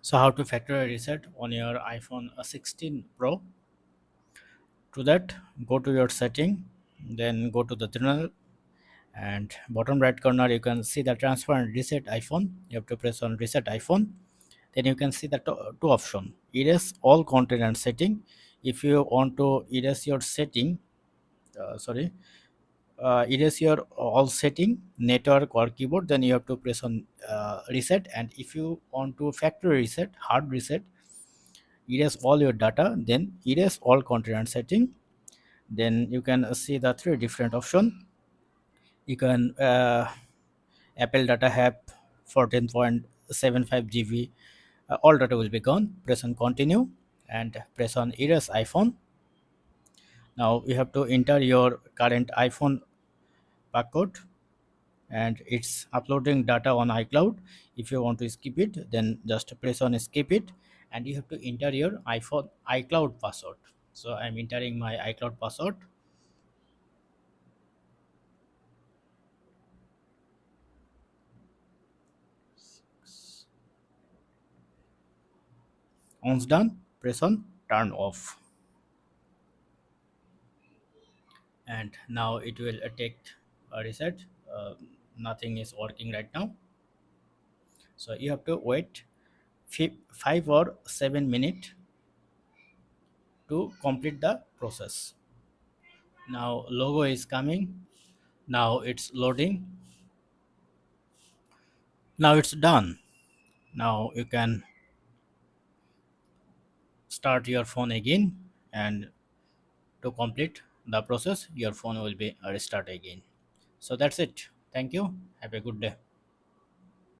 So how to factory reset on your iPhone 16 Pro? To that, go to your setting, then go to the general, and bottom right corner you can see the transfer and reset iPhone. You have to press on reset iPhone. Then you can see the two option: erase all content and setting. If you want to erase your setting, sorry, erase your all setting, network or keyboard, then you have to press on reset. And if you want to factory reset, hard reset, erase all your data, then erase all content and setting. Then you can see the three different option. You can Apple data have 14.75 GB. All data will be gone. Press on continue and press on erase iPhone. Now you have to enter your current iPhone barcode, and it's uploading data on iCloud. If you want to skip it, then just press on skip it, and you have to enter your iPhone iCloud password. So I'm entering my iCloud password. Once done, press on turn off, and now it will take a reset. Nothing is working right now, so you have to wait 5 or 7 minutes to complete the process. Now logo is coming. Now it's loading. Now it's done. Now you can start your phone again, and to complete the process your phone will be restart again. So that's it. Thank you. Have a good day.